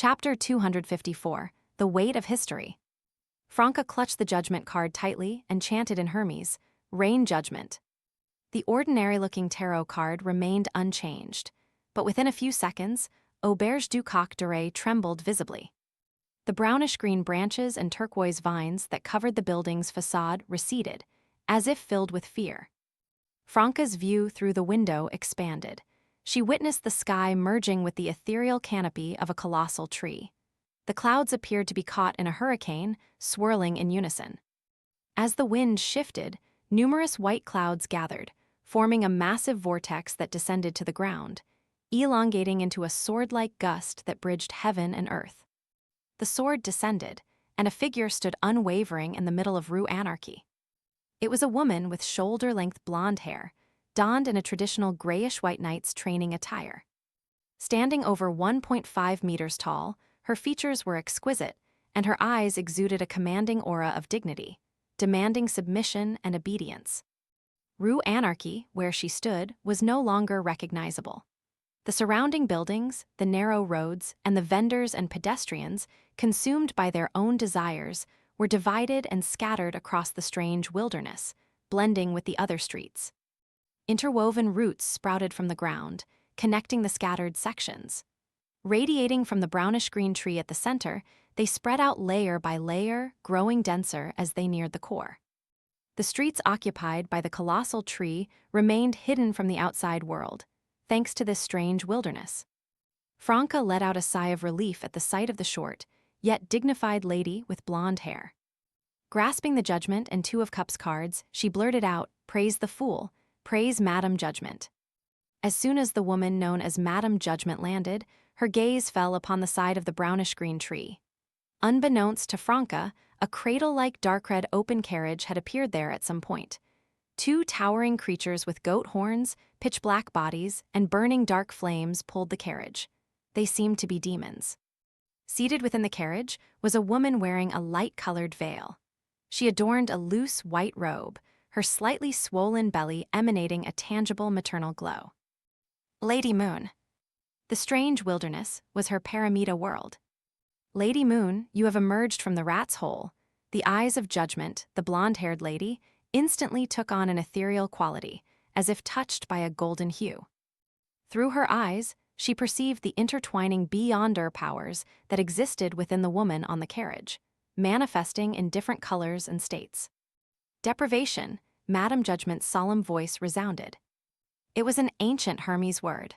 Chapter 254, The Weight of History. Franca clutched the judgment card tightly and chanted in Hermes, "Rain judgment." The ordinary-looking tarot card remained unchanged, but within a few seconds, Auberge du Coq d'Oreille trembled visibly. The brownish-green branches and turquoise vines that covered the building's facade receded, as if filled with fear. Franca's view through the window expanded. She witnessed the sky merging with the ethereal canopy of a colossal tree. The clouds appeared to be caught in a hurricane, swirling in unison. As the wind shifted, numerous white clouds gathered, forming a massive vortex that descended to the ground, elongating into a sword-like gust that bridged heaven and earth. The sword descended, and a figure stood unwavering in the middle of Rue Anarchy. It was a woman with shoulder-length blonde hair, donned in a traditional grayish-white knight's training attire. Standing over 1.5 meters tall, her features were exquisite, and her eyes exuded a commanding aura of dignity, demanding submission and obedience. Rue Anarchy, where she stood, was no longer recognizable. The surrounding buildings, the narrow roads, and the vendors and pedestrians, consumed by their own desires, were divided and scattered across the strange wilderness, blending with the other streets. Interwoven roots sprouted from the ground, connecting the scattered sections. Radiating from the brownish-green tree at the center, they spread out layer by layer, growing denser as they neared the core. The streets occupied by the colossal tree remained hidden from the outside world, thanks to this strange wilderness. Franca let out a sigh of relief at the sight of the short, yet dignified lady with blonde hair. Grasping the Judgment and Two of Cups cards, she blurted out, "Praise the Fool, praise Madame Judgment." As soon as the woman known as Madame Judgment landed, her gaze fell upon the side of the brownish-green tree. Unbeknownst to Franca, a cradle-like dark-red open carriage had appeared there at some point. Two towering creatures with goat horns, pitch-black bodies, and burning dark flames pulled the carriage. They seemed to be demons. Seated within the carriage was a woman wearing a light-colored veil. She adorned a loose white robe, her slightly swollen belly emanating a tangible maternal glow. Lady Moon. The strange wilderness was her paramita world. "Lady Moon, you have emerged from the rat's hole." The eyes of Judgment, the blonde-haired lady, instantly took on an ethereal quality, as if touched by a golden hue. Through her eyes, she perceived the intertwining beyonder powers that existed within the woman on the carriage, manifesting in different colors and states. "Deprivation," Madame Judgment's solemn voice resounded. It was an ancient Hermes word.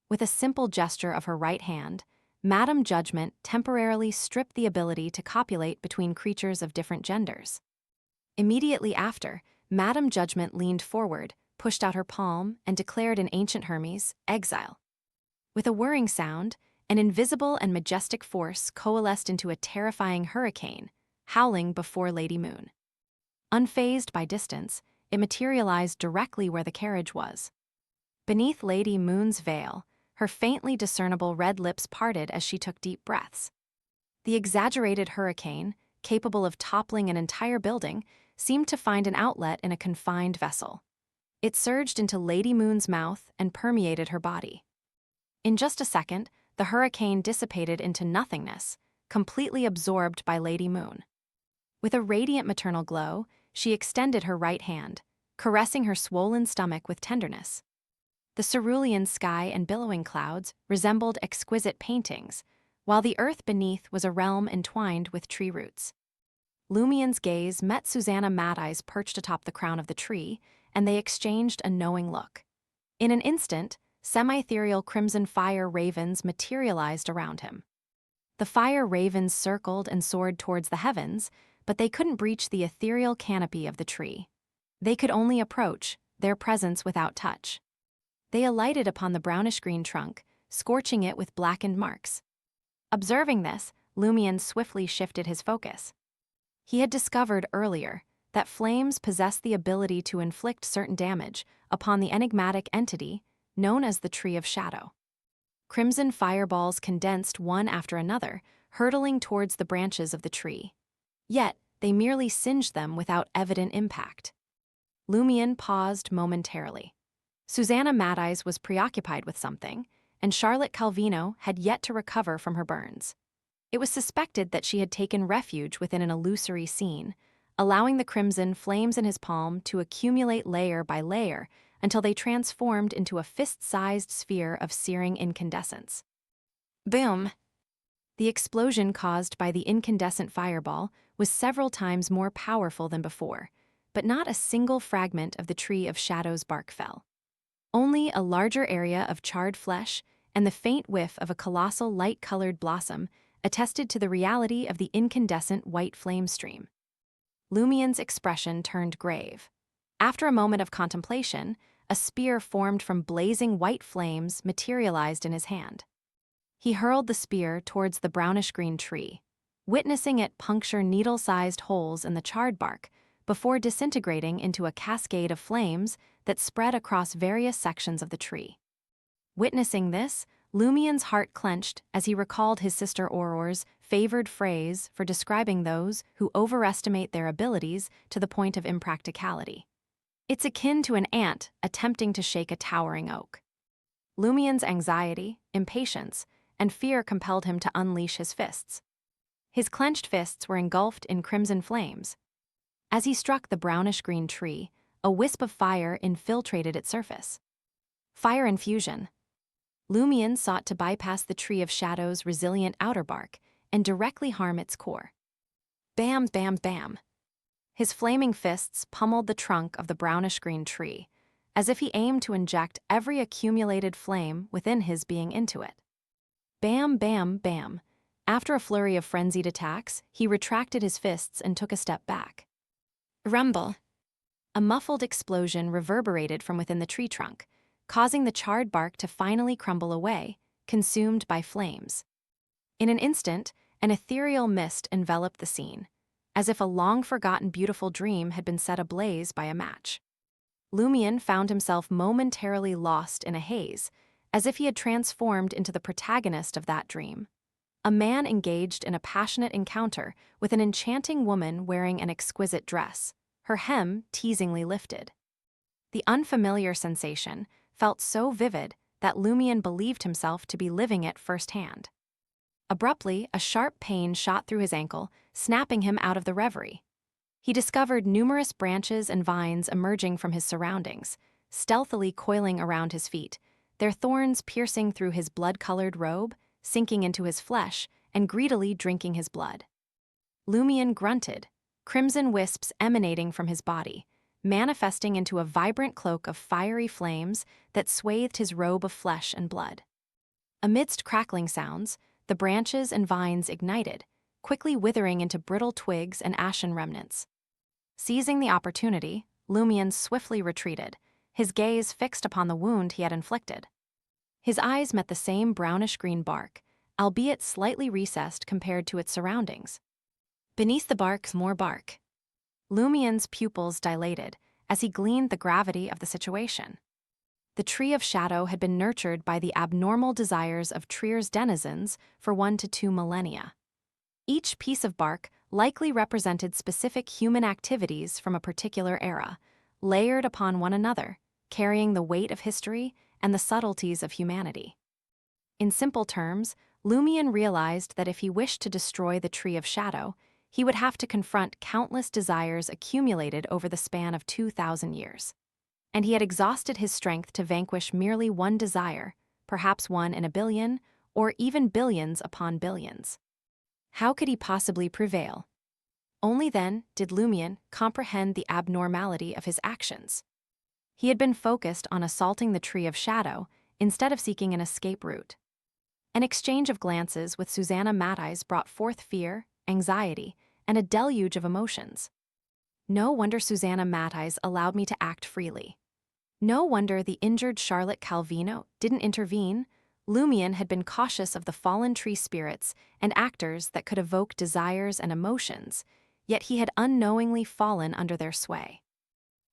With a simple gesture of her right hand, Madame Judgment temporarily stripped the ability to copulate between creatures of different genders. Immediately after, Madame Judgment leaned forward, pushed out her palm, and declared in ancient Hermes, "Exile." With a whirring sound, an invisible and majestic force coalesced into a terrifying hurricane, howling before Lady Moon. Unfazed by distance, it materialized directly where the carriage was. Beneath Lady Moon's veil, her faintly discernible red lips parted as she took deep breaths. The exaggerated hurricane, capable of toppling an entire building, seemed to find an outlet in a confined vessel. It surged into Lady Moon's mouth and permeated her body. In just a second, the hurricane dissipated into nothingness, completely absorbed by Lady Moon. With a radiant maternal glow, she extended her right hand, caressing her swollen stomach with tenderness. The cerulean sky and billowing clouds resembled exquisite paintings, while the earth beneath was a realm entwined with tree roots. Lumien's gaze met Susanna Mad-Eye's perched atop the crown of the tree, and they exchanged a knowing look. In an instant, semi-ethereal crimson fire ravens materialized around him. The fire ravens circled and soared towards the heavens, but they couldn't breach the ethereal canopy of the tree. They could only approach, their presence without touch. They alighted upon the brownish-green trunk, scorching it with blackened marks. Observing this, Lumien swiftly shifted his focus. He had discovered earlier that flames possess the ability to inflict certain damage upon the enigmatic entity known as the Tree of Shadow. Crimson fireballs condensed one after another, hurtling towards the branches of the tree. Yet, they merely singed them without evident impact. Lumien paused momentarily. Susanna Mad-Eyes was preoccupied with something, and Charlotte Calvino had yet to recover from her burns. It was suspected that she had taken refuge within an illusory scene, allowing the crimson flames in his palm to accumulate layer by layer until they transformed into a fist-sized sphere of searing incandescence. Boom! The explosion caused by the incandescent fireball was several times more powerful than before, but not a single fragment of the Tree of Shadow's bark fell. Only a larger area of charred flesh and the faint whiff of a colossal light-colored blossom attested to the reality of the incandescent white flame stream. Lumien's expression turned grave. After a moment of contemplation, a spear formed from blazing white flames materialized in his hand. He hurled the spear towards the brownish-green tree, witnessing it puncture needle-sized holes in the charred bark before disintegrating into a cascade of flames that spread across various sections of the tree. Witnessing this, Lumien's heart clenched as he recalled his sister Auror's favored phrase for describing those who overestimate their abilities to the point of impracticality. It's akin to an ant attempting to shake a towering oak. Lumien's anxiety, impatience, and fear compelled him to unleash his fists. His clenched fists were engulfed in crimson flames. As he struck the brownish-green tree, a wisp of fire infiltrated its surface. Fire infusion. Lumien sought to bypass the Tree of Shadow's resilient outer bark and directly harm its core. Bam, bam, bam. His flaming fists pummeled the trunk of the brownish-green tree, as if he aimed to inject every accumulated flame within his being into it. Bam, bam, bam. After a flurry of frenzied attacks, he retracted his fists and took a step back. Rumble. A muffled explosion reverberated from within the tree trunk, causing the charred bark to finally crumble away, consumed by flames. In an instant, an ethereal mist enveloped the scene, as if a long-forgotten beautiful dream had been set ablaze by a match. Lumien found himself momentarily lost in a haze, as if he had transformed into the protagonist of that dream. A man engaged in a passionate encounter with an enchanting woman wearing an exquisite dress, her hem teasingly lifted. The unfamiliar sensation felt so vivid that Lumien believed himself to be living it firsthand. Abruptly, a sharp pain shot through his ankle, snapping him out of the reverie. He discovered numerous branches and vines emerging from his surroundings, stealthily coiling around his feet, their thorns piercing through his blood-colored robe, sinking into his flesh, and greedily drinking his blood. Lumien grunted, crimson wisps emanating from his body, manifesting into a vibrant cloak of fiery flames that swathed his robe of flesh and blood. Amidst crackling sounds, the branches and vines ignited, quickly withering into brittle twigs and ashen remnants. Seizing the opportunity, Lumien swiftly retreated, his gaze fixed upon the wound he had inflicted. His eyes met the same brownish-green bark, albeit slightly recessed compared to its surroundings. Beneath the bark, more bark. Lumien's pupils dilated as he gleaned the gravity of the situation. The Tree of Shadow had been nurtured by the abnormal desires of Trier's denizens for 1 to 2 millennia. Each piece of bark likely represented specific human activities from a particular era, layered upon one another, carrying the weight of history and the subtleties of humanity. In simple terms, Lumien realized that if he wished to destroy the Tree of Shadow, he would have to confront countless desires accumulated over the span of 2,000 years. And he had exhausted his strength to vanquish merely one desire, perhaps one in a billion, or even billions upon billions. How could he possibly prevail? Only then did Lumien comprehend the abnormality of his actions. He had been focused on assaulting the Tree of Shadow instead of seeking an escape route. An exchange of glances with Susanna Matthijs brought forth fear, anxiety, and a deluge of emotions. No wonder Susanna Matthijs allowed me to act freely. No wonder the injured Charlotte Calvino didn't intervene. Lumien had been cautious of the fallen tree spirits and actors that could evoke desires and emotions, yet he had unknowingly fallen under their sway.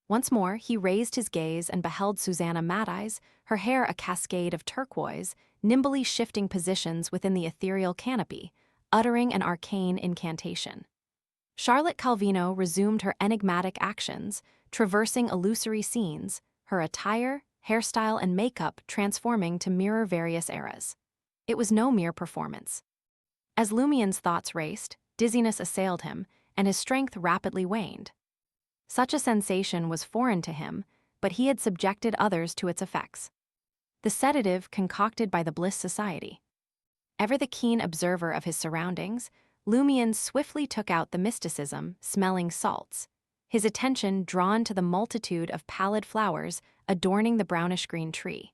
Once more, he raised his gaze and beheld Susanna Matthijs, her hair a cascade of turquoise, nimbly shifting positions within the ethereal canopy, uttering an arcane incantation. Charlotte Calvino resumed her enigmatic actions, traversing illusory scenes, her attire, hairstyle, and makeup transforming to mirror various eras. It was no mere performance. As Lumien's thoughts raced, dizziness assailed him, and his strength rapidly waned. Such a sensation was foreign to him, but he had subjected others to its effects. The sedative concocted by the Bliss Society. Ever the keen observer of his surroundings, Lumien swiftly took out the mysticism, smelling salts, his attention drawn to the multitude of pallid flowers adorning the brownish-green tree.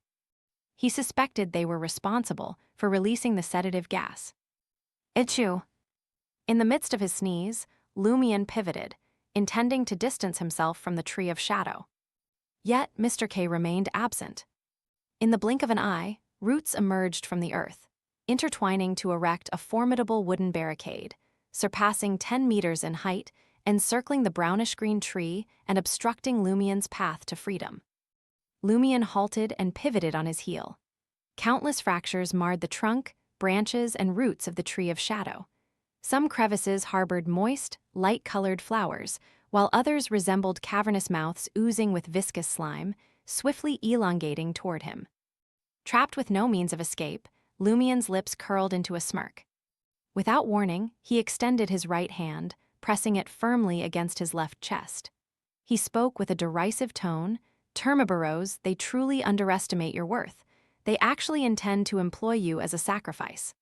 He suspected they were responsible for releasing the sedative gas. Achoo! In the midst of his sneeze, Lumien pivoted, intending to distance himself from the tree of shadow. Yet Mr. K remained absent. In the blink of an eye, roots emerged from the earth, intertwining to erect a formidable wooden barricade, surpassing 10 meters in height, encircling the brownish-green tree and obstructing Lumien's path to freedom. Lumien halted and pivoted on his heel. Countless fractures marred the trunk, branches, and roots of the tree of shadow. Some crevices harbored moist, light-colored flowers, while others resembled cavernous mouths oozing with viscous slime, swiftly elongating toward him. Trapped with no means of escape, Lumien's lips curled into a smirk. Without warning, he extended his right hand, pressing it firmly against his left chest. He spoke with a derisive tone. "Termiboros, they truly underestimate your worth. They actually intend to employ you as a sacrifice."